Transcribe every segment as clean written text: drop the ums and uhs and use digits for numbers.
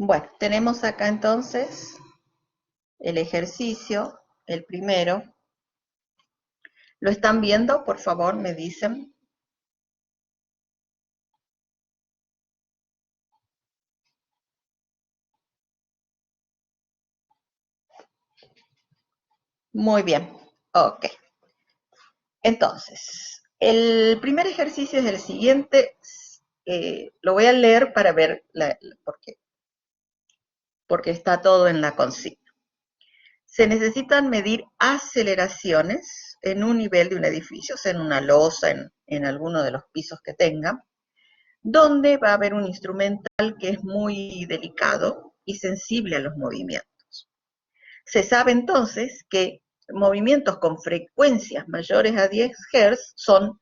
Bueno, tenemos acá entonces el ejercicio, el primero. ¿Lo están viendo? Por favor, me dicen. Muy bien. Ok. Entonces, el primer ejercicio es el siguiente. Lo voy a leer para ver porque está todo en la consigna. Se necesitan medir aceleraciones en un nivel de un edificio, o sea, en una losa, en alguno de los pisos que tenga, donde va a haber un instrumental que es muy delicado y sensible a los movimientos. Se sabe entonces que movimientos con frecuencias mayores a 10 Hz son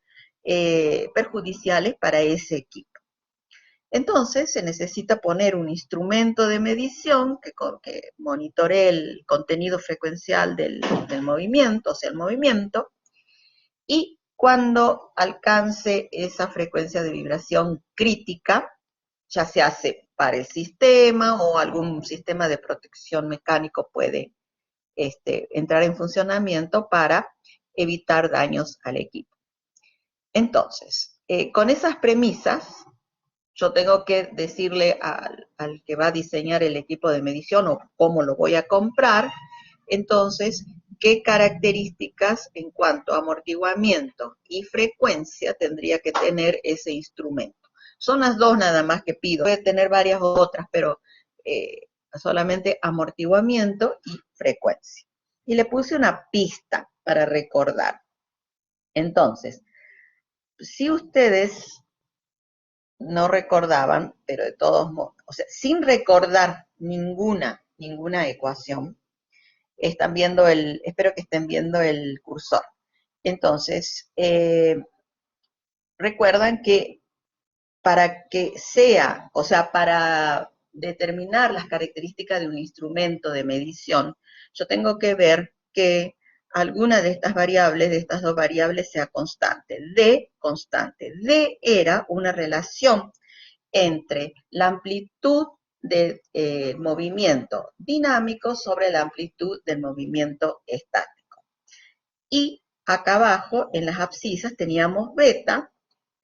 perjudiciales para ese equipo. Entonces se necesita poner un instrumento de medición que monitoree el contenido frecuencial del movimiento, o sea, el movimiento, y cuando alcance esa frecuencia de vibración crítica, ya se hace para el sistema o algún sistema de protección mecánico puede entrar en funcionamiento para evitar daños al equipo. Entonces, con esas premisas, yo tengo que decirle al que va a diseñar el equipo de medición o cómo lo voy a comprar, entonces, qué características en cuanto a amortiguamiento y frecuencia tendría que tener ese instrumento. Son las dos nada más que pido, puede tener varias otras, pero solamente amortiguamiento y frecuencia. Y le puse una pista para recordar. Entonces, si ustedes no recordaban, pero de todos modos, o sea, sin recordar ninguna ecuación, están viendo espero que estén viendo el cursor. Entonces, recuerdan que para que sea, o sea, para determinar las características de un instrumento de medición, yo tengo que ver que alguna de estas variables, de estas dos variables, sea constante. D era una relación entre la amplitud del movimiento dinámico sobre la amplitud del movimiento estático. Y acá abajo, en las abscisas, teníamos beta,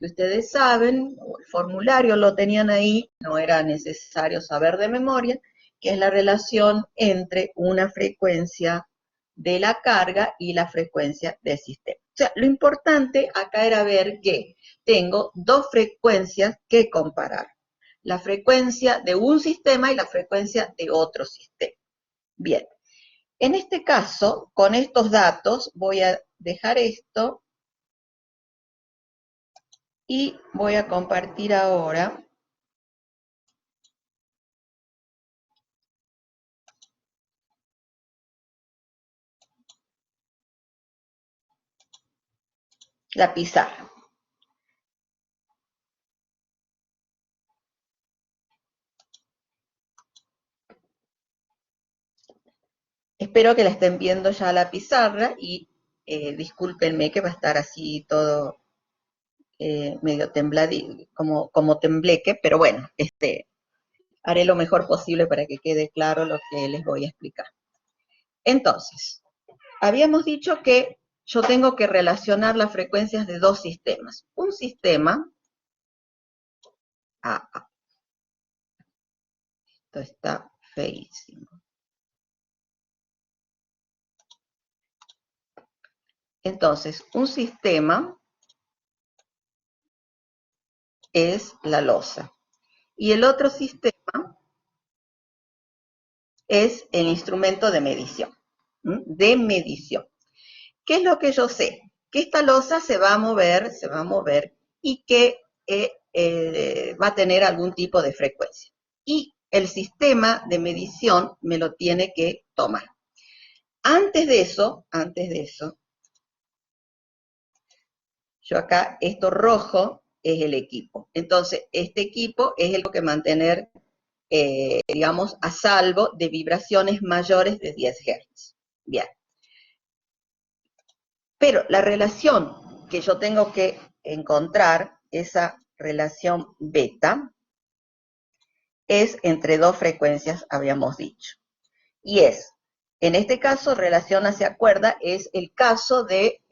que ustedes saben, el formulario lo tenían ahí, no era necesario saber de memoria, que es la relación entre una frecuencia de la carga y la frecuencia del sistema. O sea, lo importante acá era ver que tengo dos frecuencias que comparar. La frecuencia de un sistema y la frecuencia de otro sistema. Bien, en este caso, con estos datos, voy a dejar esto y voy a compartir ahora la pizarra. Espero que la estén viendo ya la pizarra y discúlpenme que va a estar así todo medio tembladito, como tembleque, pero bueno, haré lo mejor posible para que quede claro lo que les voy a explicar. Entonces, habíamos dicho que yo tengo que relacionar las frecuencias de dos sistemas. Un sistema, esto está feísimo. Entonces, un sistema es la losa y el otro sistema es el instrumento de medición. ¿Qué es lo que yo sé? Que esta losa se va a mover y que va a tener algún tipo de frecuencia. Y el sistema de medición me lo tiene que tomar. Antes de eso, yo acá, esto rojo es el equipo. Entonces, este equipo es el que mantener, digamos, a salvo de vibraciones mayores de 10 Hz. Bien. Pero la relación que yo tengo que encontrar, esa relación beta, es entre dos frecuencias, habíamos dicho. Y es, en este caso, relación hacia cuerda, es el caso de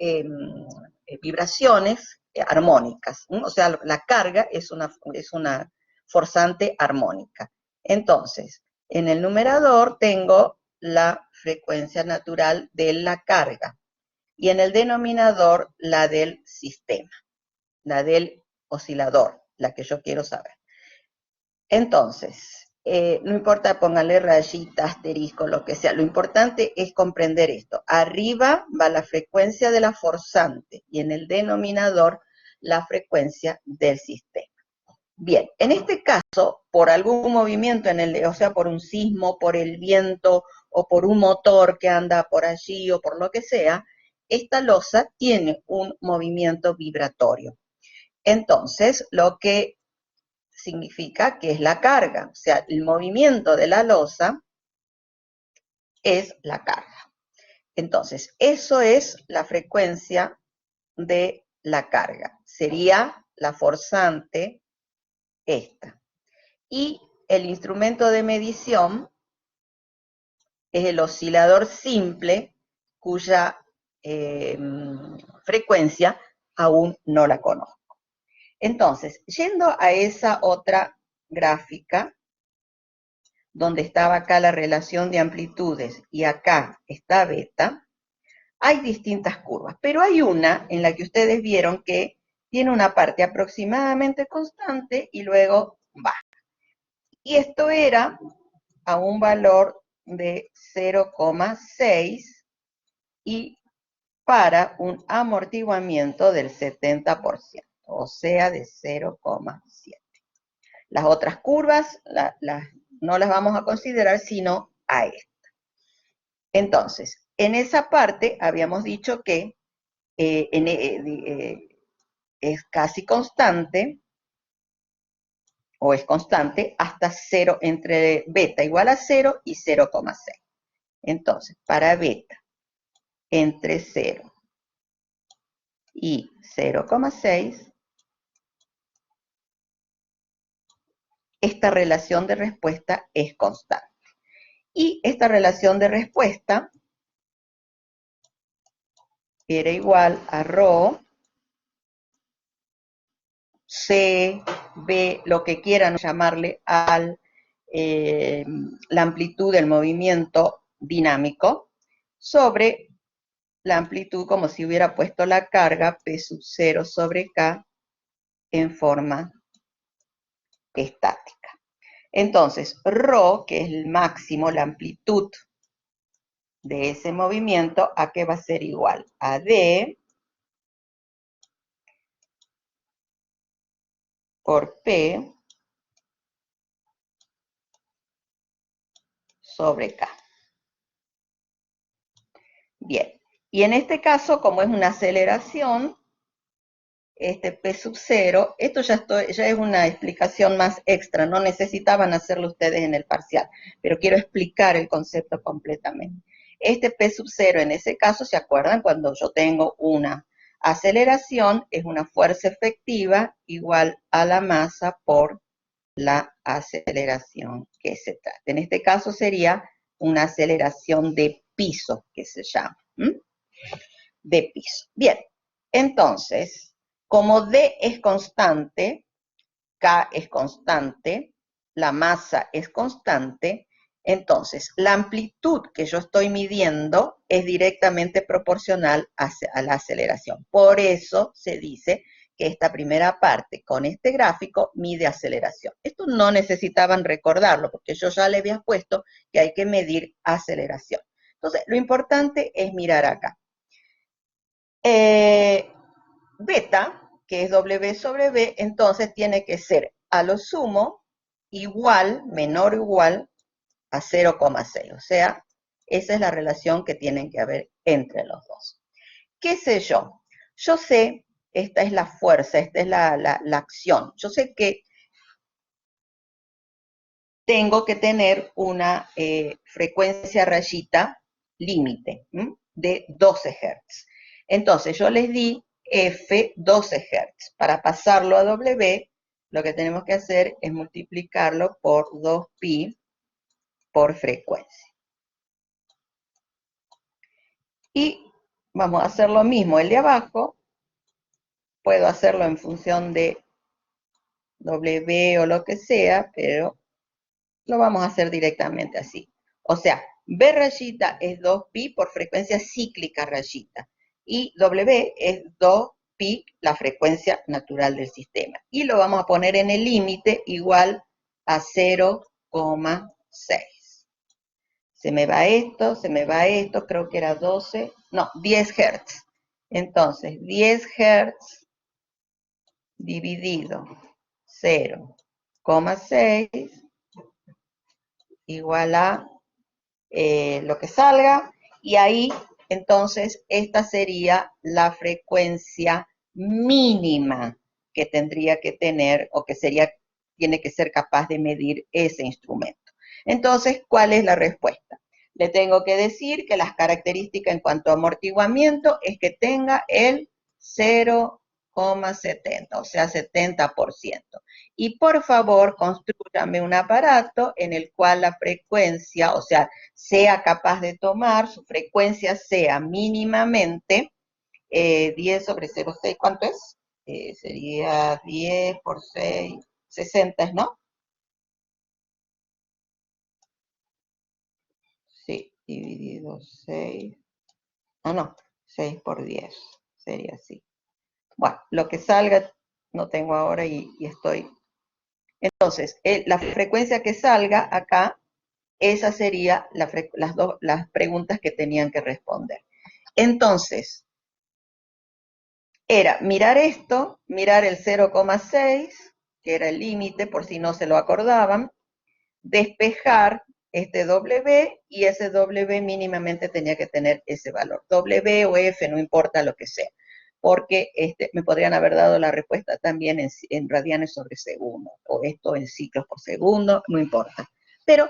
vibraciones armónicas, ¿no? O sea, la carga es una forzante armónica. Entonces, en el numerador tengo la frecuencia natural de la carga y en el denominador la del sistema, la del oscilador, la que yo quiero saber. Entonces, no importa, póngale rayita, asterisco, lo que sea, lo importante es comprender esto. Arriba va la frecuencia de la forzante y en el denominador la frecuencia del sistema. Bien, en este caso, por algún movimiento o sea, por un sismo, por el viento o por un motor que anda por allí o por lo que sea, esta losa tiene un movimiento vibratorio. Entonces, lo que significa que es la carga, o sea, el movimiento de la losa es la carga. Entonces, eso es la frecuencia de la carga. Sería la forzante esta. Y el instrumento de medición es el oscilador simple, cuya frecuencia aún no la conozco. Entonces, yendo a esa otra gráfica, donde estaba acá la relación de amplitudes y acá está beta, hay distintas curvas, pero hay una en la que ustedes vieron que tiene una parte aproximadamente constante y luego baja. Y esto era a un valor de 0,6 y para un amortiguamiento del 70%, o sea, de 0,7. Las otras curvas no las vamos a considerar, sino a esta. Entonces, en esa parte habíamos dicho que es casi constante, o es constante, hasta 0, entre beta igual a 0 y 0,6. Entonces, para beta, entre 0 y 0,6, esta relación de respuesta es constante. Y esta relación de respuesta era igual a ρ, C, B, lo que quieran llamarle, al la amplitud del movimiento dinámico sobre la amplitud, como si hubiera puesto la carga P sub 0 sobre K en forma estática. Entonces, ρ, que es el máximo, la amplitud de ese movimiento, ¿a qué va a ser igual? A D por P sobre K. Bien, y en este caso, como es una aceleración, este P sub 0, esto ya es una explicación más extra, no necesitaban hacerlo ustedes en el parcial, pero quiero explicar el concepto completamente. Este P sub 0 en ese caso, ¿se acuerdan? Cuando yo tengo una aceleración, es una fuerza efectiva igual a la masa por la aceleración que se trata. En este caso sería una aceleración de piso, que se llama, de piso. Bien, entonces, como D es constante, K es constante, la masa es constante, entonces la amplitud que yo estoy midiendo es directamente proporcional a la aceleración. Por eso se dice que esta primera parte con este gráfico mide aceleración. Esto no necesitaban recordarlo porque yo ya le había puesto que hay que medir aceleración. Entonces, lo importante es mirar acá. Beta, que es W sobre B, entonces tiene que ser a lo sumo igual, menor o igual a 0,6. O sea, esa es la relación que tienen que haber entre los dos. ¿Qué sé yo? Yo sé, esta es la fuerza, esta es la acción. Yo sé que tengo que tener una frecuencia rayita límite de 12 Hz. Entonces yo les di F 12 Hz. Para pasarlo a W lo que tenemos que hacer es multiplicarlo por 2pi por frecuencia. Y vamos a hacer lo mismo, el de abajo, puedo hacerlo en función de W o lo que sea, pero lo vamos a hacer directamente así. O sea, B rayita es 2pi por frecuencia cíclica rayita. Y W es 2pi la frecuencia natural del sistema. Y lo vamos a poner en el límite igual a 0,6. Se me va esto, creo que era 12, no, 10 Hz. Entonces, 10 Hz dividido 0,6 igual a lo que salga, y ahí entonces esta sería la frecuencia mínima que tendría que tener o que tiene que ser capaz de medir ese instrumento. Entonces, ¿cuál es la respuesta? Le tengo que decir que las características en cuanto a amortiguamiento es que tenga el 0,70, o sea, 70%. Y por favor, constrúyame un aparato en el cual la frecuencia, o sea, sea capaz de tomar, su frecuencia sea mínimamente 10 sobre 0,6, ¿cuánto es? Sería 10 por 6, 60, ¿no? Sí, dividido 6. Ah, no, 6 por 10, sería así. Bueno, lo que salga, no tengo ahora y estoy. Entonces, la frecuencia que salga acá, esa sería las preguntas que tenían que responder. Entonces, era mirar esto, mirar el 0,6, que era el límite, por si no se lo acordaban, despejar este W, y ese W mínimamente tenía que tener ese valor. W o F, no importa lo que sea, porque me podrían haber dado la respuesta también en radianes sobre segundo, o esto en ciclos por segundo, no importa. Pero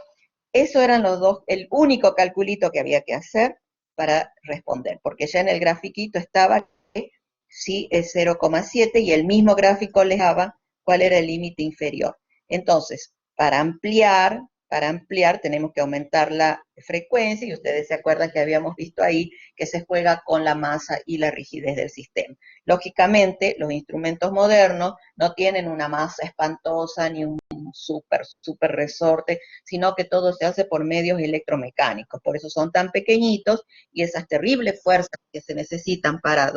eso eran los dos, el único calculito que había que hacer para responder, porque ya en el grafiquito estaba que sí es 0,7 y el mismo gráfico les daba cuál era el límite inferior. Entonces, para ampliar tenemos que aumentar la frecuencia, y ustedes se acuerdan que habíamos visto ahí que se juega con la masa y la rigidez del sistema. Lógicamente, los instrumentos modernos no tienen una masa espantosa ni un super resorte, sino que todo se hace por medios electromecánicos, por eso son tan pequeñitos, y esas terribles fuerzas que se necesitan para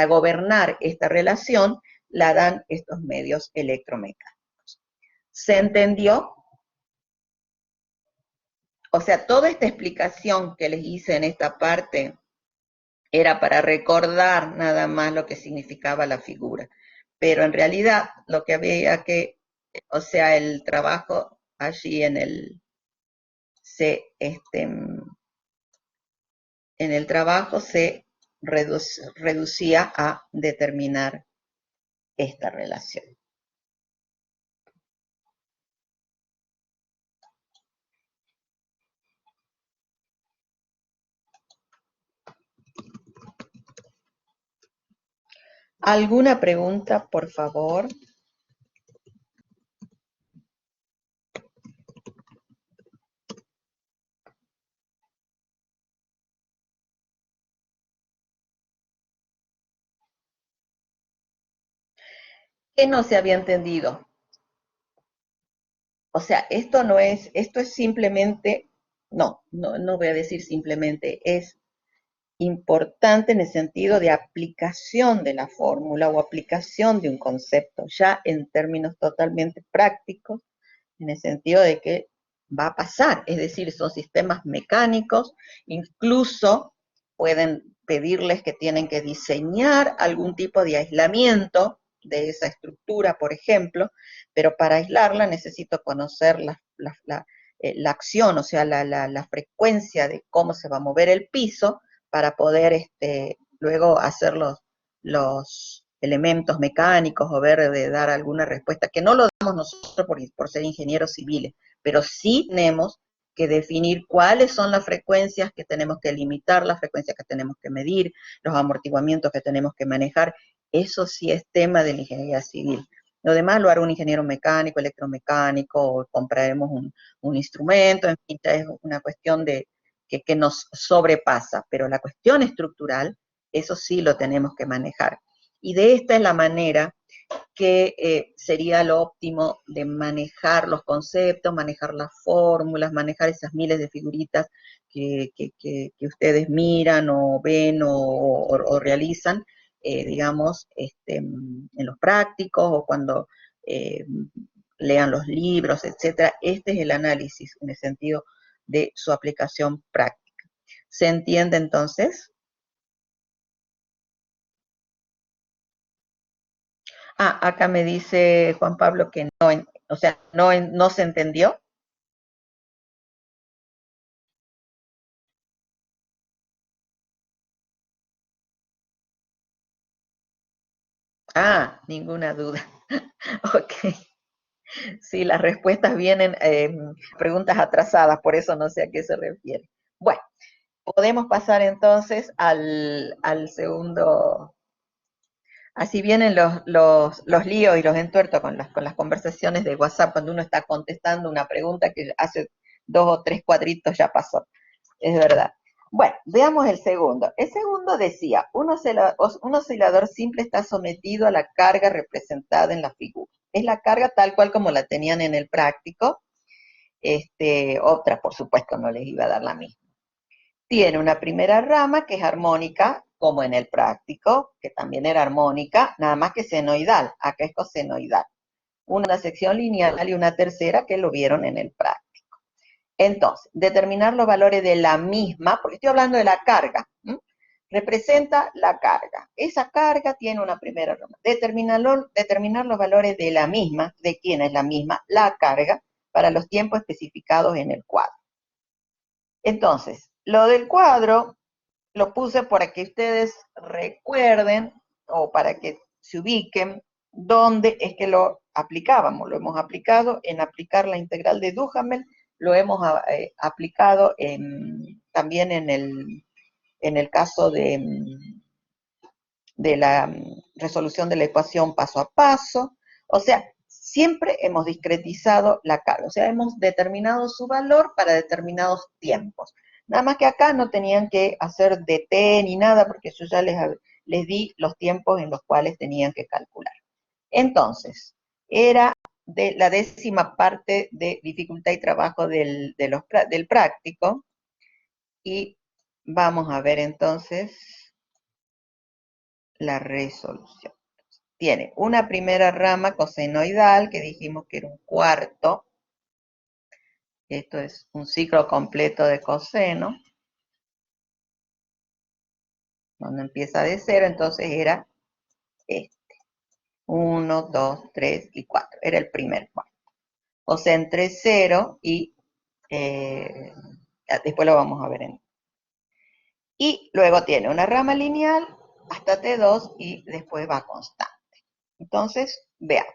gobernar esta relación, la dan estos medios electromecánicos. ¿Se entendió? O sea, toda esta explicación que les hice en esta parte era para recordar nada más lo que significaba la figura. Pero en realidad lo que había que, o sea, el trabajo allí en el trabajo se reducía a determinar esta relación. ¿Alguna pregunta, por favor? ¿Qué no se había entendido? O sea, esto es simplemente, no voy a decir simplemente, es importante en el sentido de aplicación de la fórmula o aplicación de un concepto, ya en términos totalmente prácticos, en el sentido de que va a pasar, es decir, son sistemas mecánicos, incluso pueden pedirles que tienen que diseñar algún tipo de aislamiento de esa estructura, por ejemplo, pero para aislarla necesito conocer la acción, o sea, la frecuencia de cómo se va a mover el piso para poder luego hacer los elementos mecánicos o ver de dar alguna respuesta, que no lo damos nosotros por ser ingenieros civiles, pero sí tenemos que definir cuáles son las frecuencias que tenemos que limitar, las frecuencias que tenemos que medir, los amortiguamientos que tenemos que manejar. Eso sí es tema de la ingeniería civil. Lo demás lo hará un ingeniero mecánico, electromecánico, o compraremos un instrumento, en fin, ya es una cuestión de que nos sobrepasa, pero la cuestión estructural, eso sí lo tenemos que manejar. Y de esta es la manera que sería lo óptimo de manejar los conceptos, manejar las fórmulas, manejar esas miles de figuritas que ustedes miran o ven o realizan, digamos, en los prácticos o cuando lean los libros, etcétera. Este es el análisis en el sentido de su aplicación práctica. ¿Se entiende entonces? Ah, acá me dice Juan Pablo que no, o sea, no se entendió. Ah, ninguna duda. Ok. Sí, las respuestas vienen, preguntas atrasadas, por eso no sé a qué se refiere. Bueno, podemos pasar entonces al segundo. Así vienen los líos y los entuertos con las conversaciones de WhatsApp cuando uno está contestando una pregunta que hace 2 o 3 cuadritos ya pasó. Es verdad. Bueno, veamos el segundo. El segundo decía, un oscilador simple está sometido a la carga representada en la figura. Es la carga tal cual como la tenían en el práctico. Otra, por supuesto, no les iba a dar la misma. Tiene una primera rama que es armónica, como en el práctico, que también era armónica, nada más que senoidal. Acá es cosenoidal. Una sección lineal y una tercera que lo vieron en el práctico. Entonces, determinar los valores de la misma, porque estoy hablando de la carga, ¿m? Representa la carga. Esa carga tiene una primera rama. Determinar los valores de la misma, de quién es la misma, la carga, para los tiempos especificados en el cuadro. Entonces, lo del cuadro lo puse para que ustedes recuerden o para que se ubiquen dónde es que lo aplicábamos. Lo hemos aplicado en aplicar la integral de Duhamel, lo hemos aplicado también en el caso de la resolución de la ecuación paso a paso. O sea, siempre hemos discretizado la carga, o sea, hemos determinado su valor para determinados tiempos. Nada más que acá no tenían que hacer DT ni nada, porque yo ya les di los tiempos en los cuales tenían que calcular. Entonces, era de la 10ª parte de dificultad y trabajo del práctico, y vamos a ver entonces la resolución. Tiene una primera rama cosenoidal, que dijimos que era un cuarto. Esto es un ciclo completo de coseno. Cuando empieza de 0, entonces era este. 1, 2, 3 y 4. Era el primer cuarto. O sea, entre 0 y... después lo vamos a ver y luego tiene una rama lineal hasta T2 y después va constante. Entonces, veamos.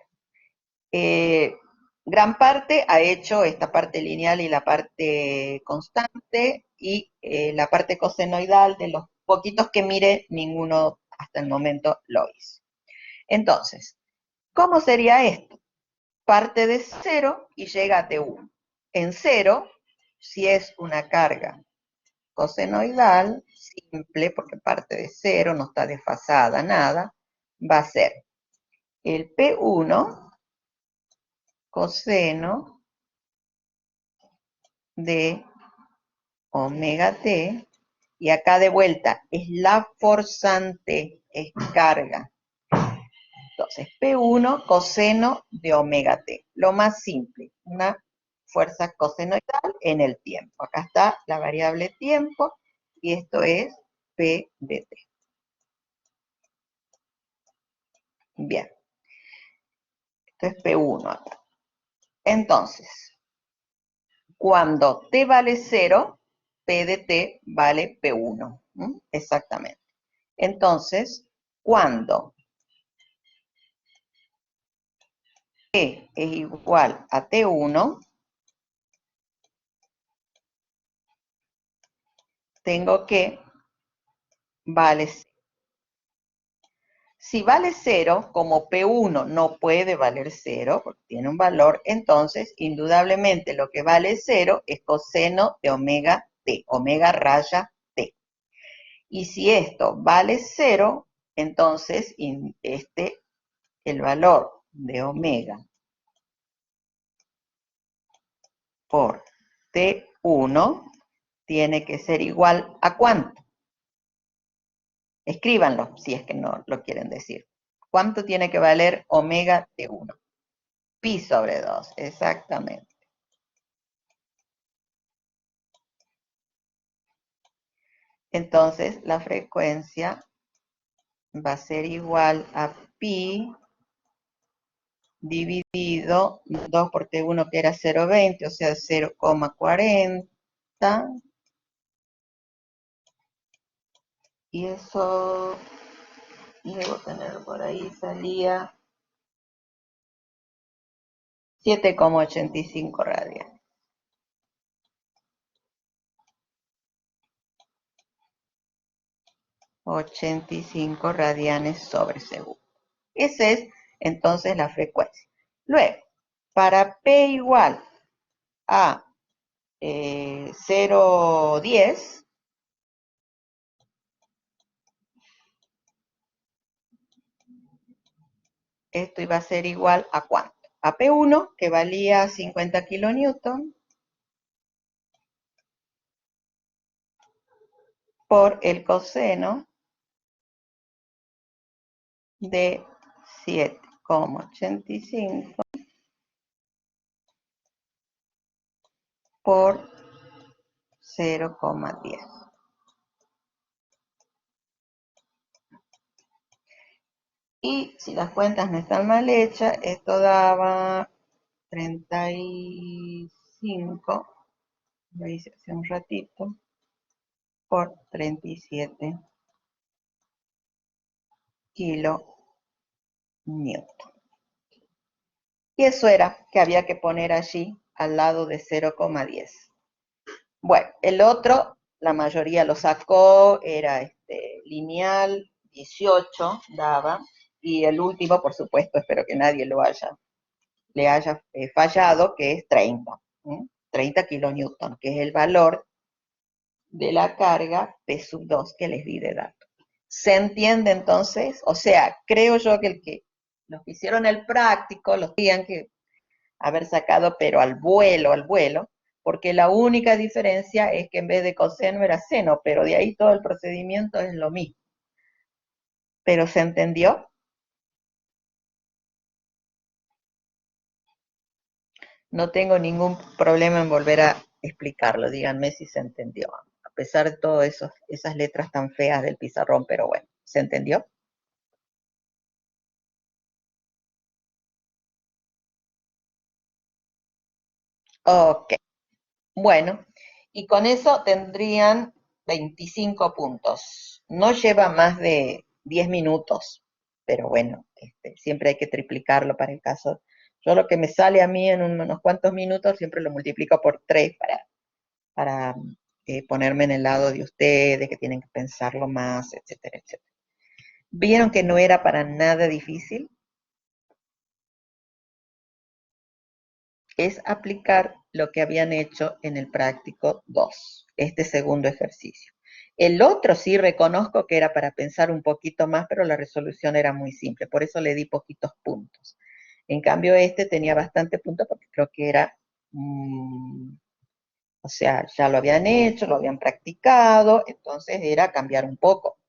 Gran parte ha hecho esta parte lineal y la parte constante, y la parte cosenoidal, de los poquitos que mire, ninguno hasta el momento lo hizo. Entonces, ¿cómo sería esto? Parte de 0 y llega a T1. En 0, si es una carga cosenoidal, simple, porque parte de 0, no está desfasada, nada, va a ser el P1 coseno de omega t, y acá de vuelta es la forzante, es carga. Entonces, P1 coseno de omega t, lo más simple, una fuerza cosenoidal en el tiempo. Acá está la variable tiempo, y esto es P de t. Bien, esto es P1 acá. Entonces, cuando t vale 0, P de t vale P1. Exactamente. Entonces, cuando T es igual a T1, tengo que vale 0. Si vale 0, como P1 no puede valer 0, porque tiene un valor, entonces, indudablemente, lo que vale 0 es coseno de omega t, omega raya t. Y si esto vale 0, entonces, el valor de omega por T1 tiene que ser igual a ¿cuánto? Escríbanlo, si es que no lo quieren decir. ¿Cuánto tiene que valer omega T1? Pi sobre 2, exactamente. Entonces, la frecuencia va a ser igual a pi dividido 2 por T1, que era 0,20, o sea, 0,40. Y eso, debo tener por ahí, salía 7,85 radianes. 85 radianes sobre segundo. Esa es entonces la frecuencia. Luego, para P igual a 0,10, esto iba a ser igual a ¿cuánto? A P1, que valía 50 kilonewton, por el coseno de 7,85 por 0,10. Y si las cuentas no están mal hechas, esto daba 35, lo hice hace un ratito, por 37 kilonewton. Y eso era que había que poner allí al lado de 0,10. Bueno, el otro, la mayoría lo sacó, era lineal, 18 daba, y el último, por supuesto, espero que nadie le haya fallado, que es 30, 30 kilonewton, que es el valor de la carga P sub 2 que les di de dato. ¿Se entiende entonces? O sea, creo yo que los que hicieron el práctico, los tenían que haber sacado, pero al vuelo, porque la única diferencia es que en vez de coseno era seno, pero de ahí todo el procedimiento es lo mismo. ¿Pero se entendió? No tengo ningún problema en volver a explicarlo, díganme si se entendió, a pesar de todas esas letras tan feas del pizarrón, pero bueno, ¿se entendió? Ok, bueno, y con eso tendrían 25 puntos. No lleva más de 10 minutos, pero bueno, siempre hay que triplicarlo para el caso. Yo lo que me sale a mí en unos cuantos minutos siempre lo multiplico por 3 para ponerme en el lado de ustedes, que tienen que pensarlo más, etcétera, etcétera. ¿Vieron que no era para nada difícil? Es aplicar lo que habían hecho en el práctico 2, este segundo ejercicio. El otro sí reconozco que era para pensar un poquito más, pero la resolución era muy simple, por eso le di poquitos puntos. En cambio, este tenía bastante puntos porque creo que era, o sea, ya lo habían hecho, lo habían practicado, entonces era cambiar un poco,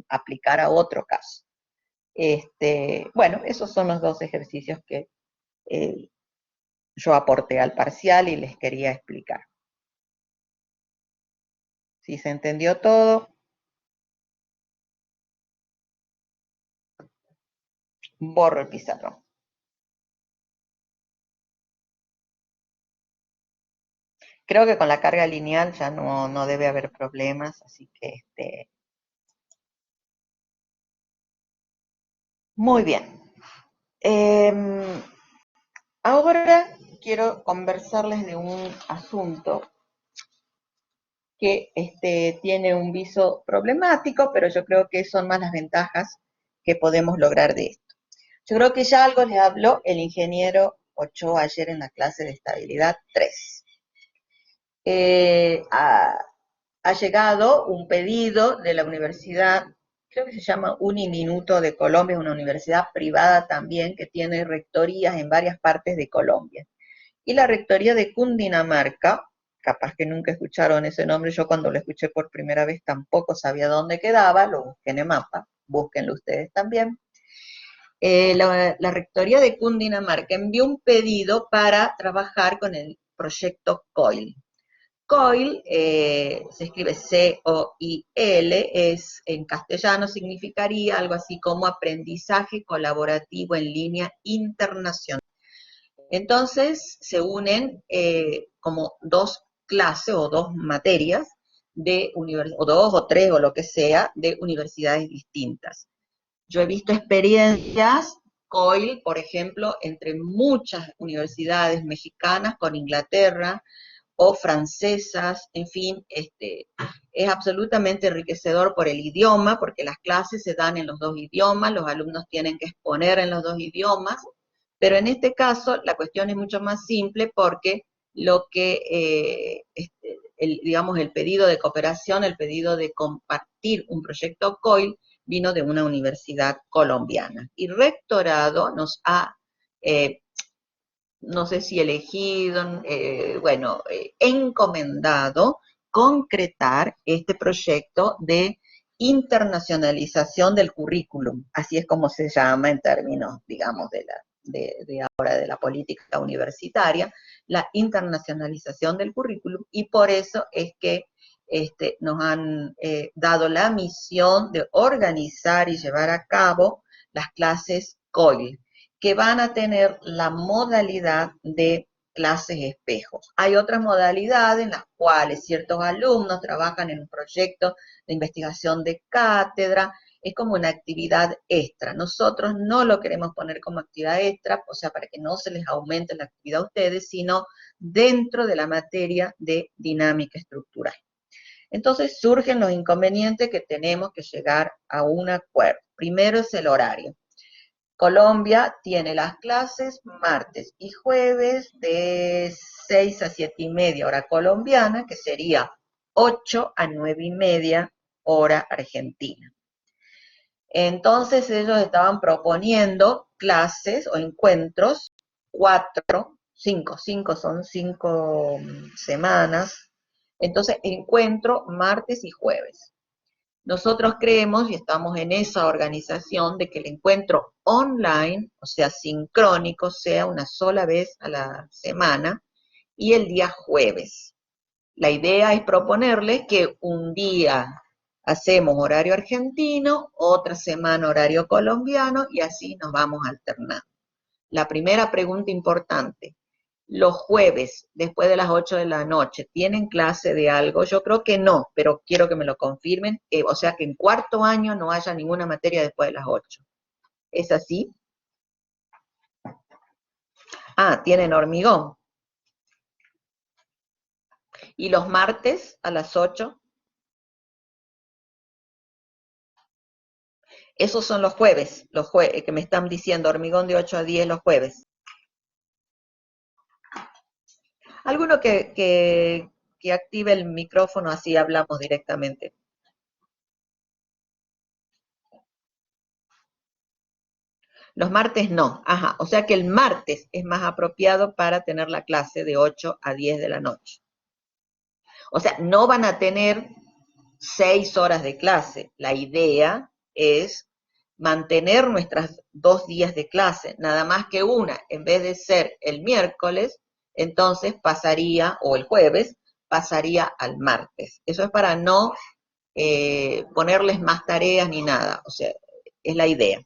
aplicar a otro caso. Bueno, esos son los dos ejercicios que eh, yo aporté al parcial y les quería explicar. Si se entendió todo, borro el pizarrón. Creo que con la carga lineal ya no debe haber problemas, así que muy bien. Ahora quiero conversarles de un asunto que tiene un viso problemático, pero yo creo que son más las ventajas que podemos lograr de esto. Yo creo que ya algo les habló el ingeniero Ochoa ayer en la clase de estabilidad 3. Ha llegado un pedido de la universidad, creo que se llama Uniminuto de Colombia, una universidad privada también que tiene rectorías en varias partes de Colombia. Y la rectoría de Cundinamarca, capaz que nunca escucharon ese nombre, yo cuando lo escuché por primera vez tampoco sabía dónde quedaba, lo busqué en el mapa, búsquenlo ustedes también. La rectoría de Cundinamarca envió un pedido para trabajar con el proyecto COIL. COIL se escribe C-O-I-L, en castellano significaría algo así como aprendizaje colaborativo en línea internacional. Entonces se unen como dos clases o dos materias o dos o tres o lo que sea de universidades distintas. Yo he visto experiencias COIL, por ejemplo, entre muchas universidades mexicanas con Inglaterra o francesas, en fin, es absolutamente enriquecedor por el idioma, porque las clases se dan en los dos idiomas, los alumnos tienen que exponer en los dos idiomas, pero en este caso la cuestión es mucho más simple porque lo que, digamos, el pedido de cooperación, el pedido de compartir un proyecto COIL, vino de una universidad colombiana. Y Rectorado nos ha, no sé si elegido, encomendado concretar este proyecto de internacionalización del currículum, así es como se llama en términos, digamos, de ahora de la política universitaria, la internacionalización del currículum, y por eso es que nos han dado la misión de organizar y llevar a cabo las clases COIL, que van a tener la modalidad de clases espejos. Hay otras modalidades en las cuales ciertos alumnos trabajan en un proyecto de investigación de cátedra, es como una actividad extra. Nosotros no lo queremos poner como actividad extra, o sea, para que no se les aumente la actividad a ustedes, sino dentro de la materia de dinámica estructural. Entonces surgen los inconvenientes que tenemos que llegar a un acuerdo. Primero es el horario. Colombia tiene las clases martes y jueves de 6 a 7 y media hora colombiana, que sería 8 a 9 y media hora argentina. Entonces ellos estaban proponiendo clases o encuentros, 5 son 5 semanas, entonces encuentro martes y jueves. Nosotros creemos y estamos en esa organización de que el encuentro online, o sea, sincrónico, sea una sola vez a la semana y el día jueves. La idea es proponerles que un día hacemos horario argentino, otra semana horario colombiano y así nos vamos alternando. La primera pregunta importante: los jueves, después de las 8 de la noche, ¿tienen clase de algo? Yo creo que no, pero quiero que me lo confirmen. O sea, que en cuarto año no haya ninguna materia después de las 8. ¿Es así? Ah, tienen hormigón. ¿Y los martes a las 8? Esos son los jueves, que me están diciendo, hormigón de 8 a 10 los jueves. Alguno que active el micrófono, así hablamos directamente. Los martes no, ajá, o sea que el martes es más apropiado para tener la clase de 8 a 10 de la noche. O sea, no van a tener 6 horas de clase. La idea es mantener nuestras 2 días de clase, nada más que una, en vez de ser el miércoles, entonces pasaría, o el jueves, pasaría al martes. Eso es para no ponerles más tareas ni nada, o sea, es la idea.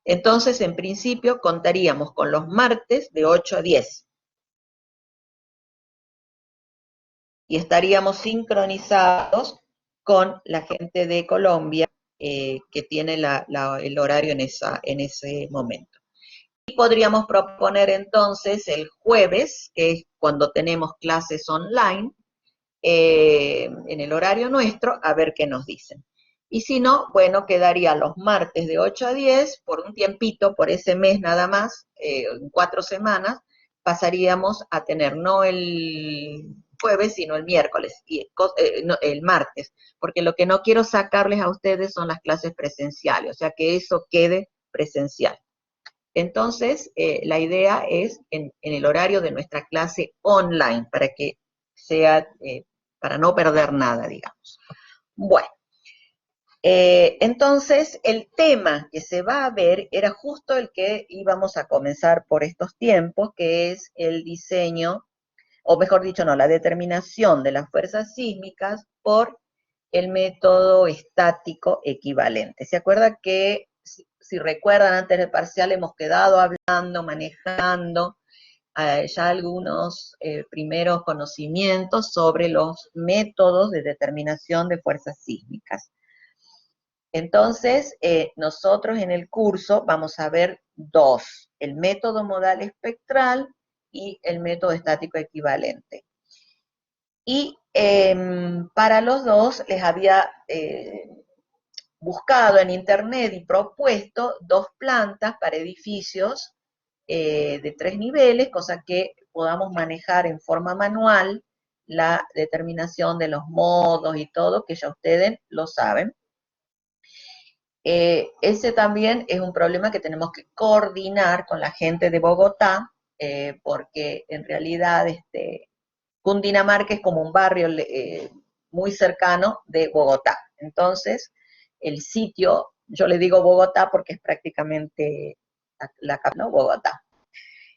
Entonces, en principio, contaríamos con los martes de 8 a 10. Y estaríamos sincronizados con la gente de Colombia que tiene el horario en ese momento. Y podríamos proponer entonces el jueves, que es cuando tenemos clases online, en el horario nuestro, a ver qué nos dicen. Y si no, bueno, quedaría los martes de 8 a 10, por un tiempito, por ese mes nada más, 4 semanas, pasaríamos a tener no el jueves, sino el miércoles, y, no, el martes, porque lo que no quiero sacarles a ustedes son las clases presenciales, o sea, que eso quede presencial. Entonces, la idea es en el horario de nuestra clase online, para que sea, para no perder nada, digamos. Bueno, entonces el tema que se va a ver era justo el que íbamos a comenzar por estos tiempos, que es el diseño, o mejor dicho, no, la determinación de las fuerzas sísmicas por el método estático equivalente. ¿Se acuerda que, si recuerdan, antes del parcial hemos quedado hablando, manejando ya algunos primeros conocimientos sobre los métodos de determinación de fuerzas sísmicas? Entonces, nosotros en el curso vamos a ver dos: el método modal espectral y el método estático equivalente. Y para los dos les había buscado en internet y propuesto dos plantas para edificios de 3 niveles, cosa que podamos manejar en forma manual la determinación de los modos y todo, que ya ustedes lo saben. Ese también es un problema que tenemos que coordinar con la gente de Bogotá, porque en realidad Cundinamarca es como un barrio muy cercano de Bogotá. Entonces, el sitio, yo le digo Bogotá porque es prácticamente la capital, ¿no? Bogotá.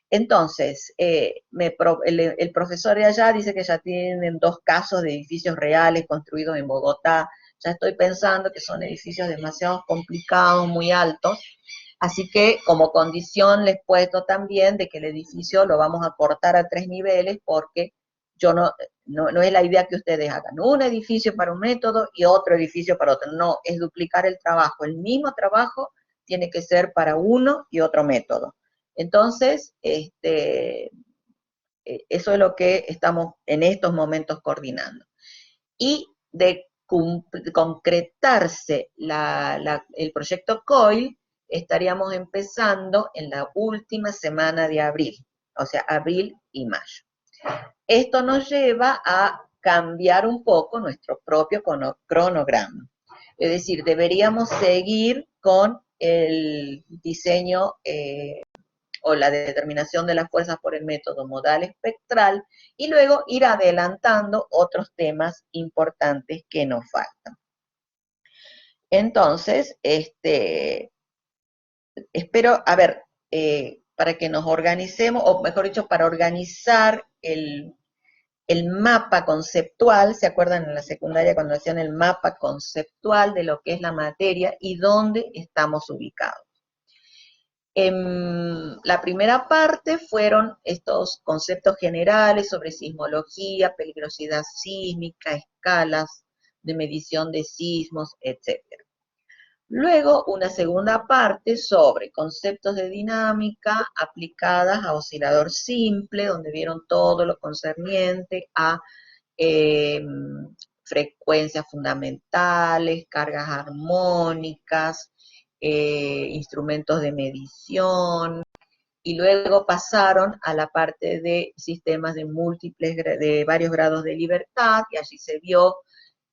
Entonces, el profesor de allá dice que ya tienen 2 casos de edificios reales construidos en Bogotá. Ya estoy pensando que son edificios demasiado complicados, muy altos. Así que como condición les he puesto también de que el edificio lo vamos a cortar a 3 niveles, porque yo no es la idea que ustedes hagan un edificio para un método y otro edificio para otro. No, es duplicar el trabajo. El mismo trabajo tiene que ser para uno y otro método. Entonces, eso es lo que estamos en estos momentos coordinando. Y de concretarse el proyecto COIL, estaríamos empezando en la última semana de abril, o sea, abril y mayo. Esto nos lleva a cambiar un poco nuestro propio cronograma. Es decir, deberíamos seguir con el diseño o la determinación de las fuerzas por el método modal espectral, y luego ir adelantando otros temas importantes que nos faltan. Entonces, espero, a ver, para que nos organicemos, o mejor dicho, para organizar el mapa conceptual. ¿Se acuerdan en la secundaria cuando hacían el mapa conceptual de lo que es la materia y dónde estamos ubicados? La primera parte fueron estos conceptos generales sobre sismología, peligrosidad sísmica, escalas de medición de sismos, etc. Luego, una segunda parte sobre conceptos de dinámica aplicadas a oscilador simple, donde vieron todo lo concerniente a frecuencias fundamentales, cargas armónicas, instrumentos de medición, y luego pasaron a la parte de sistemas de varios grados de libertad, y allí se vio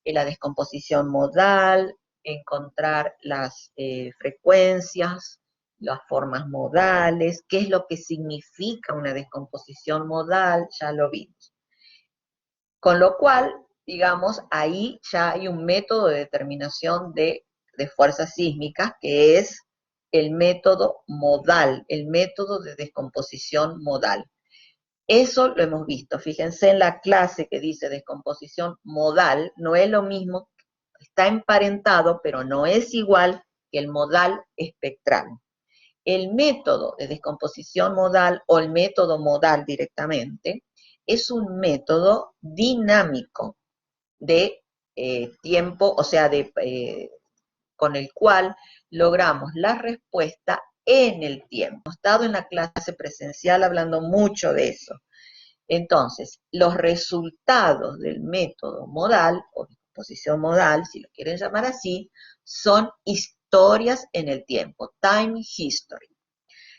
la descomposición modal, encontrar las frecuencias, las formas modales, qué es lo que significa una descomposición modal, ya lo vimos. Con lo cual, digamos, ahí ya hay un método de determinación de fuerzas sísmicas, que es el método modal, el método de descomposición modal. Eso lo hemos visto. Fíjense en la clase que dice descomposición modal, no es lo mismo, está emparentado, pero no es igual que el modal espectral. El método de descomposición modal, o el método modal directamente, es un método dinámico de tiempo, o sea, con el cual logramos la respuesta en el tiempo. Hemos estado en la clase presencial hablando mucho de eso. Entonces, los resultados del método modal, o exposición modal, si lo quieren llamar así, son historias en el tiempo, time history.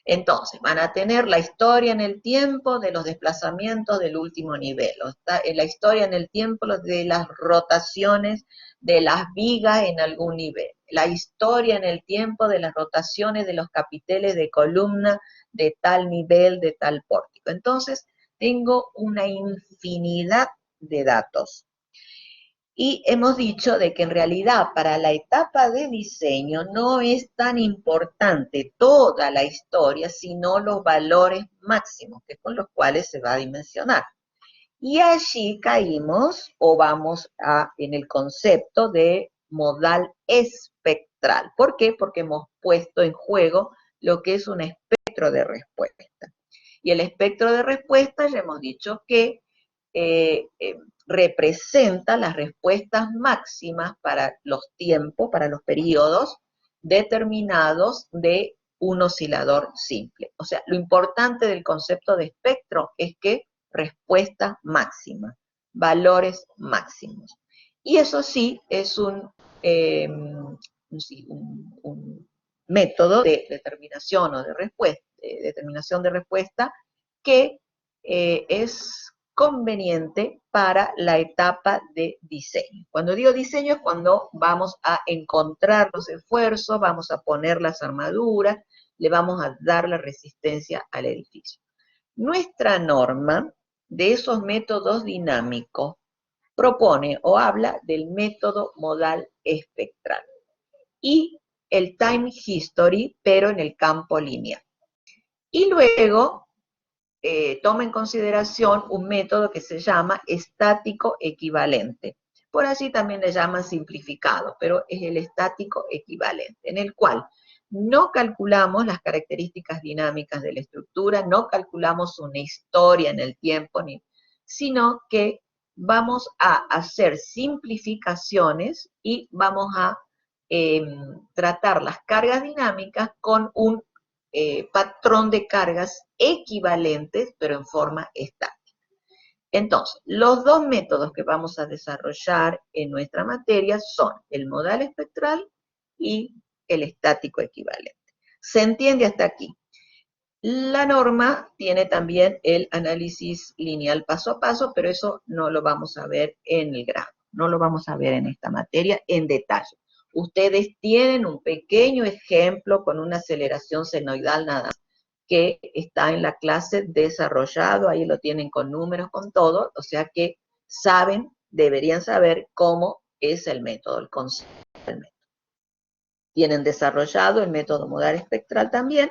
Entonces, van a tener la historia en el tiempo de los desplazamientos del último nivel, la historia en el tiempo de las rotaciones de las vigas en algún nivel, la historia en el tiempo de las rotaciones de los capiteles de columna de tal nivel, de tal pórtico. Entonces, tengo una infinidad de datos. Y hemos dicho de que en realidad para la etapa de diseño no es tan importante toda la historia, sino los valores máximos, que con los cuales se va a dimensionar. Y allí caímos, o vamos en el concepto de modal espectral. ¿Por qué? Porque hemos puesto en juego lo que es un espectro de respuesta. Y el espectro de respuesta, ya hemos dicho que representa las respuestas máximas para los tiempos, para los periodos determinados de un oscilador simple. O sea, lo importante del concepto de espectro es que respuesta máxima, valores máximos. Y eso sí es un método de determinación o de respuesta que es conveniente para la etapa de diseño. Cuando digo diseño es cuando vamos a encontrar los esfuerzos, vamos a poner las armaduras, le vamos a dar la resistencia al edificio. Nuestra norma de esos métodos dinámicos propone o habla del método modal espectral y el time history, pero en el campo lineal. Y luego toma en consideración un método que se llama estático equivalente. Por allí también le llaman simplificado, pero es el estático equivalente, en el cual no calculamos las características dinámicas de la estructura, no calculamos una historia en el tiempo, sino que vamos a hacer simplificaciones y vamos a tratar las cargas dinámicas con un patrón de cargas equivalentes, pero en forma estática. Entonces, los dos métodos que vamos a desarrollar en nuestra materia son el modal espectral y el estático equivalente. ¿Se entiende hasta aquí? La norma tiene también el análisis lineal paso a paso, pero eso no lo vamos a ver en el grado, no lo vamos a ver en esta materia en detalle. Ustedes tienen un pequeño ejemplo con una aceleración senoidal nada más, que está en la clase desarrollado, ahí lo tienen con números, con todo, o sea que saben, deberían saber cómo es el método, el concepto del método. Tienen desarrollado el método modal espectral también,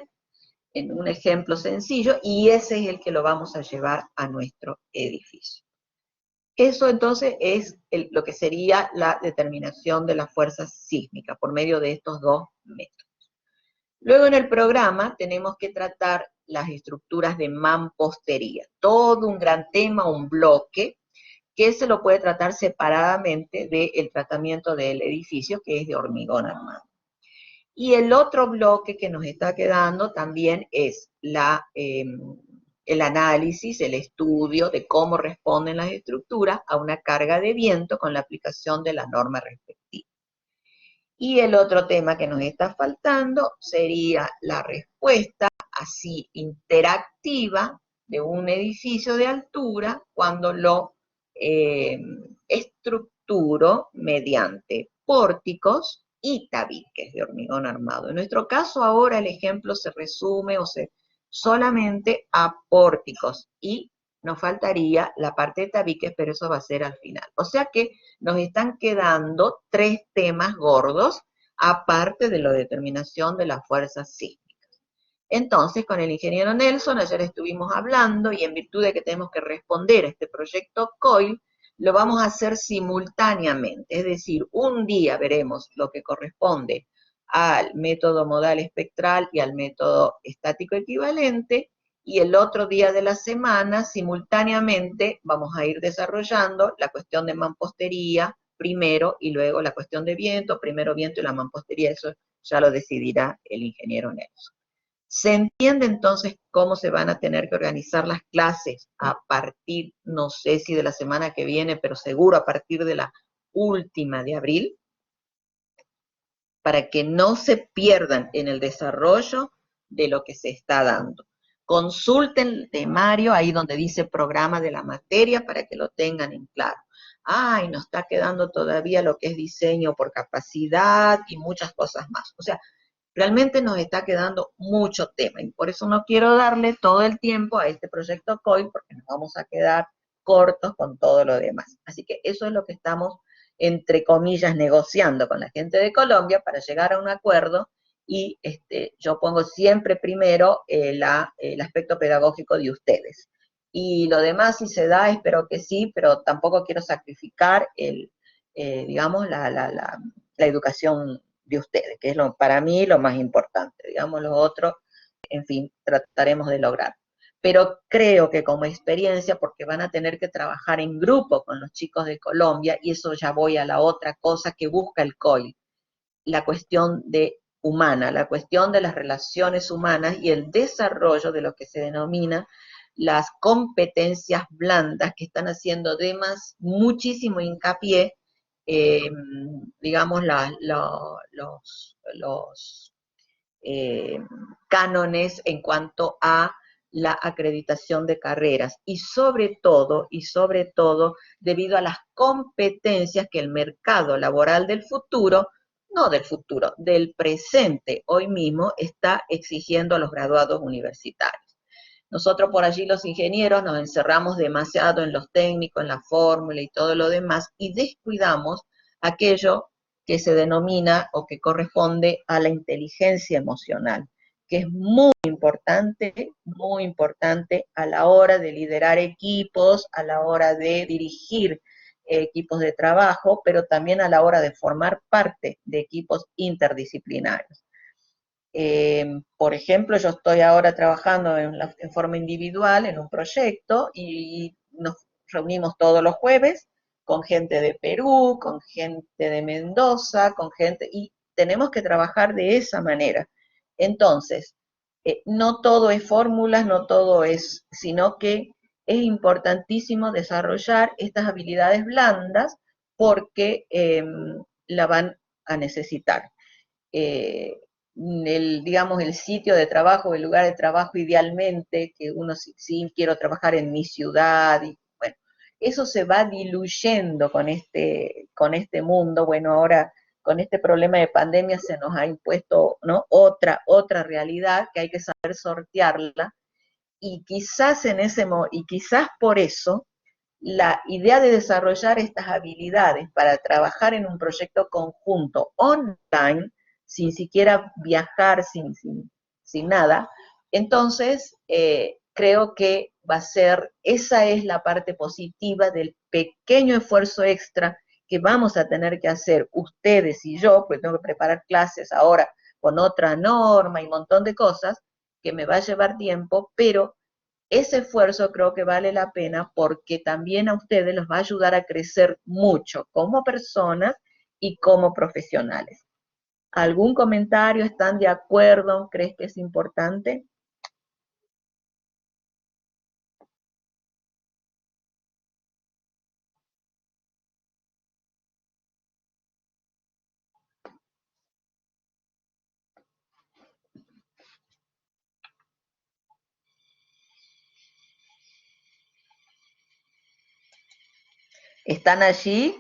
en un ejemplo sencillo, y ese es el que lo vamos a llevar a nuestro edificio. Eso entonces es lo que sería la determinación de la fuerza sísmica por medio de estos dos métodos. Luego en el programa tenemos que tratar las estructuras de mampostería, todo un gran tema, un bloque, que se lo puede tratar separadamente del tratamiento del edificio, que es de hormigón armado. Y el otro bloque que nos está quedando también es el análisis, el estudio de cómo responden las estructuras a una carga de viento con la aplicación de la norma respectiva. Y el otro tema que nos está faltando sería la respuesta así interactiva de un edificio de altura cuando lo estructuro mediante pórticos y tabiques de hormigón armado. En nuestro caso ahora el ejemplo se resume solamente a pórticos y nos faltaría la parte de tabiques, pero eso va a ser al final. O sea que nos están quedando 3 temas gordos, aparte de la determinación de las fuerzas sísmicas. Entonces, con el ingeniero Nelson, ayer estuvimos hablando, y en virtud de que tenemos que responder a este proyecto COIL, lo vamos a hacer simultáneamente, es decir, un día veremos lo que corresponde al método modal espectral y al método estático equivalente, y el otro día de la semana, simultáneamente, vamos a ir desarrollando la cuestión de mampostería primero y luego la cuestión de viento, primero viento y la mampostería, eso ya lo decidirá el ingeniero Nelson. ¿Se entiende entonces cómo se van a tener que organizar las clases a partir, no sé si de la semana que viene, pero seguro a partir de la última de abril, para que no se pierdan en el desarrollo de lo que se está dando. Consulten el temario ahí donde dice programa de la materia para que lo tengan en claro. Ay, nos está quedando todavía lo que es diseño por capacidad y muchas cosas más. O sea, realmente nos está quedando mucho tema y por eso no quiero darle todo el tiempo a este proyecto COI porque nos vamos a quedar cortos con todo lo demás. Así que eso es lo que estamos, entre comillas, negociando con la gente de Colombia para llegar a un acuerdo y yo pongo siempre primero el aspecto pedagógico de ustedes. Y lo demás, si se da, espero que sí, pero tampoco quiero sacrificar digamos, la educación de ustedes, que es para mí lo más importante. Digamos, lo otro, en fin, trataremos de lograr. Pero creo que como experiencia, porque van a tener que trabajar en grupo con los chicos de Colombia, y eso ya voy a la otra cosa que busca el COI, la cuestión de humana, la cuestión de las relaciones humanas y el desarrollo de lo que se denomina las competencias blandas que están haciendo además muchísimo hincapié, eh, digamos, los eh, cánones en cuanto a la acreditación de carreras y sobre todo, debido a las competencias que el mercado laboral del futuro, no del futuro, del presente, hoy mismo está exigiendo a los graduados universitarios. Nosotros por allí los ingenieros nos encerramos demasiado en los técnicos, en la fórmula y todo lo demás y descuidamos aquello que se denomina o que corresponde a la inteligencia emocional, que es muy importante a la hora de liderar equipos, a la hora de dirigir equipos de trabajo, pero también a la hora de formar parte de equipos interdisciplinarios. Por ejemplo, yo estoy ahora trabajando en forma individual en un proyecto y nos reunimos todos los jueves con gente de Perú, con gente de Mendoza, con gente, y tenemos que trabajar de esa manera. Entonces, no todo es fórmulas, no todo es, sino que es importantísimo desarrollar estas habilidades blandas porque la van a necesitar. Eh, digamos, el sitio de trabajo, el lugar de trabajo idealmente, que uno sí quiero trabajar en mi ciudad, y bueno, eso se va diluyendo con este mundo. Bueno, ahora con este problema de pandemia se nos ha impuesto, ¿no?, otra realidad que hay que saber sortearla, y quizás y quizás por eso la idea de desarrollar estas habilidades para trabajar en un proyecto conjunto online, sin siquiera viajar, sin nada, entonces creo que esa es la parte positiva del pequeño esfuerzo extra que vamos a tener que hacer ustedes y yo, porque tengo que preparar clases ahora con otra norma y un montón de cosas que me va a llevar tiempo, pero ese esfuerzo creo que vale la pena porque también a ustedes los va a ayudar a crecer mucho como personas y como profesionales. ¿Algún comentario? ¿Están de acuerdo? ¿Crees que es importante? ¿Están allí?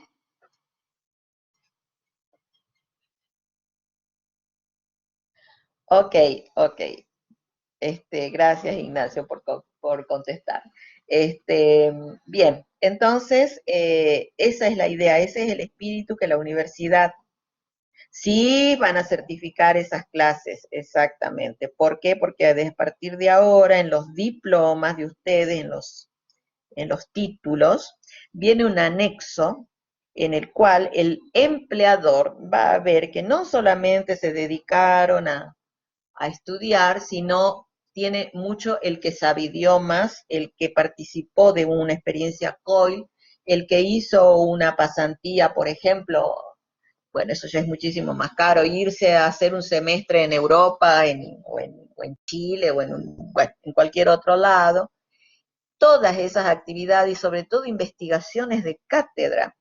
Ok, ok. Gracias, Ignacio, por contestar. Bien, entonces, esa es la idea, ese es el espíritu que la universidad sí van a certificar esas clases, exactamente. ¿Por qué? Porque a partir de ahora, en los diplomas de ustedes, en los títulos, viene un anexo en el cual el empleador va a ver que no solamente se dedicaron a estudiar, sino tiene mucho el que sabe idiomas, el que participó de una experiencia COI, el que hizo una pasantía, por ejemplo. Bueno, eso ya es muchísimo más caro, irse a hacer un semestre en Europa, o en Chile, bueno, en cualquier otro lado. Todas esas actividades y sobre todo investigaciones de cátedra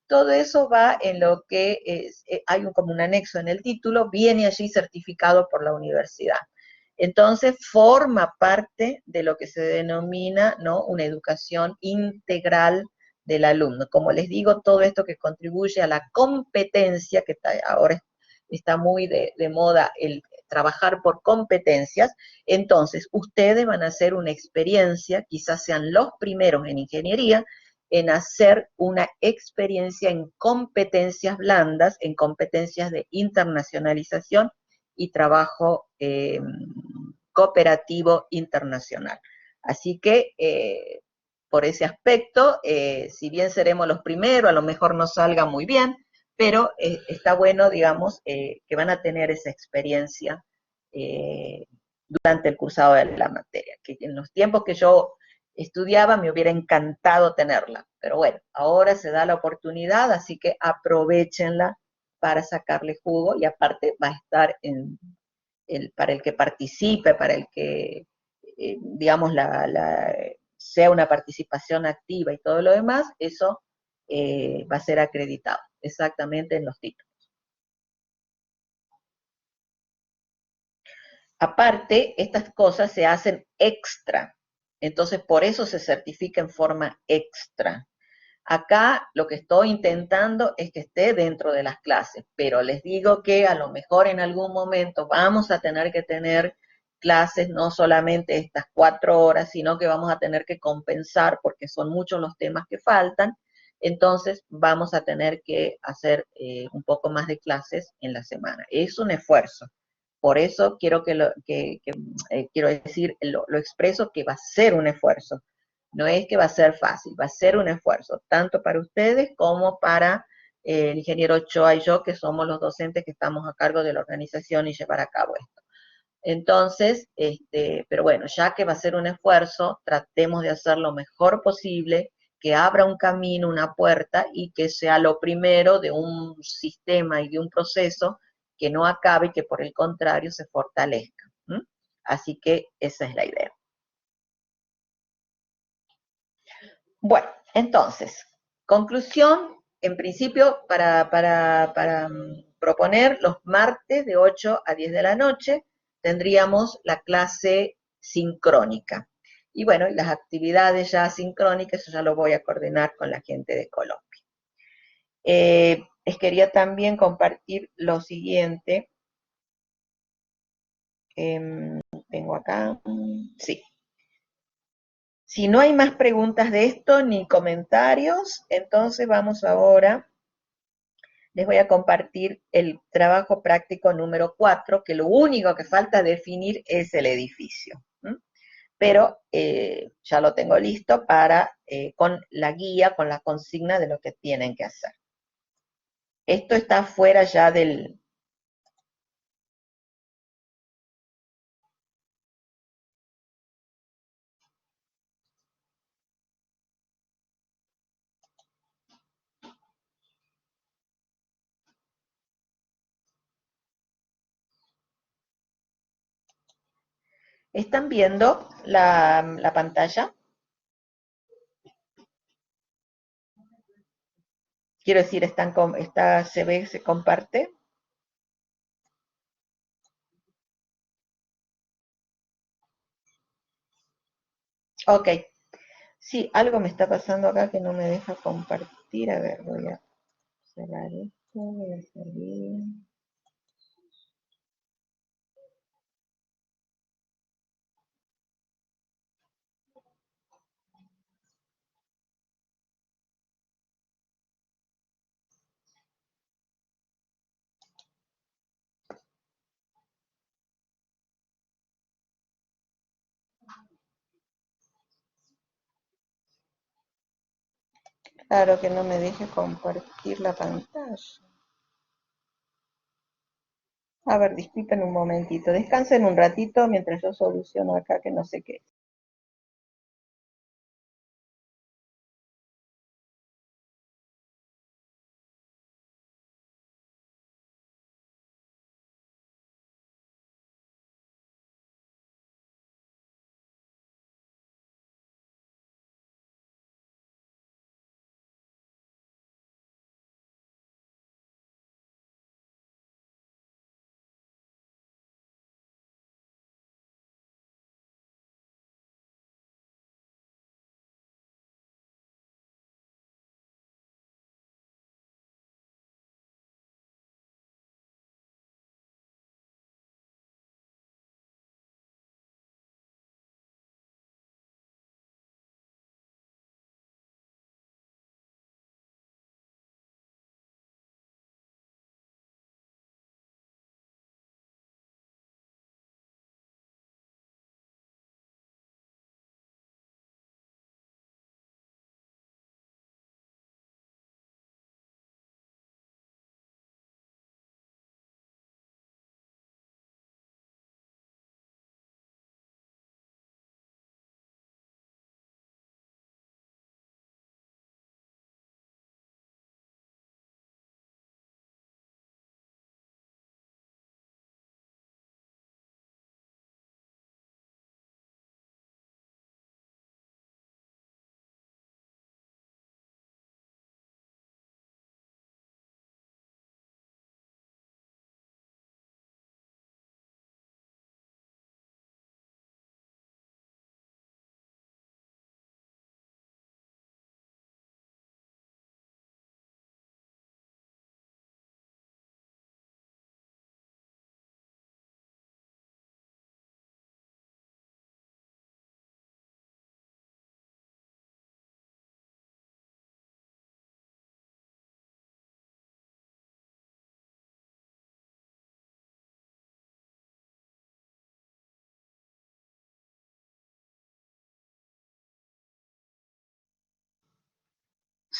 Todo eso va en lo que hay como un anexo en el título, viene allí certificado por la universidad. Entonces, forma parte de lo que se denomina, ¿no?, una educación integral del alumno. Como les digo, todo esto que contribuye a la competencia, que ahora está muy de moda el trabajar por competencias, entonces ustedes van a hacer una experiencia, quizás sean los primeros en ingeniería, en hacer una experiencia en competencias blandas, en competencias de internacionalización y trabajo cooperativo internacional. Así que por ese aspecto, si bien seremos los primeros, a lo mejor no salga muy bien, pero está bueno, digamos, que van a tener esa experiencia durante el cursado de la materia, que en los tiempos que yo estudiaba me hubiera encantado tenerla, pero bueno, ahora se da la oportunidad, así que aprovechenla para sacarle jugo y aparte va a estar para el que participe, para el que, digamos, sea una participación activa y todo lo demás, eso va a ser acreditado exactamente en los títulos. Aparte, estas cosas se hacen extra, entonces por eso se certifica en forma extra. Acá lo que estoy intentando es que esté dentro de las clases, pero les digo que a lo mejor en algún momento vamos a tener que tener clases, no solamente estas 4 horas, sino que vamos a tener que compensar porque son muchos los temas que faltan, entonces vamos a tener que hacer un poco más de clases en la semana. Es un esfuerzo. Por eso quiero quiero decir, lo expreso que va a ser un esfuerzo. No es que va a ser fácil, va a ser un esfuerzo, tanto para ustedes como para el ingeniero Ochoa y yo, que somos los docentes que estamos a cargo de la organización y llevar a cabo esto. Entonces, pero bueno, ya que va a ser un esfuerzo, tratemos de hacer lo mejor posible, que abra un camino, una puerta y que sea lo primero de un sistema y de un proceso que no acabe y que por el contrario se fortalezca. ¿Mm? Así que esa es la idea. Bueno, entonces, conclusión, en principio, para proponer los martes de 8 a 10 de la noche, tendríamos la clase sincrónica. Y bueno, las actividades ya sincrónicas, eso ya lo voy a coordinar con la gente de Colombia. Les quería también compartir lo siguiente. Tengo acá, sí. Si no hay más preguntas de esto ni comentarios, entonces vamos ahora, les voy a compartir el trabajo práctico número 4, que lo único que falta definir es el edificio. ¿Mm? Pero ya lo tengo listo con la guía, con la consigna de lo que tienen que hacer. Esto está fuera ya del... ¿Están viendo la pantalla? Quiero decir, se ve, se comparte. Ok. Sí, algo me está pasando acá que no me deja compartir. A ver, voy a cerrar esto, voy a salir. Claro que no me deje compartir la pantalla. A ver, disculpen un momentito. Descansen un ratito mientras yo soluciono acá que no sé qué.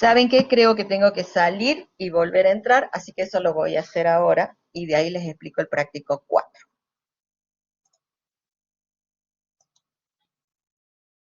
¿Saben qué? Creo que tengo que salir y volver a entrar, así que eso lo voy a hacer ahora y de ahí les explico el práctico 4.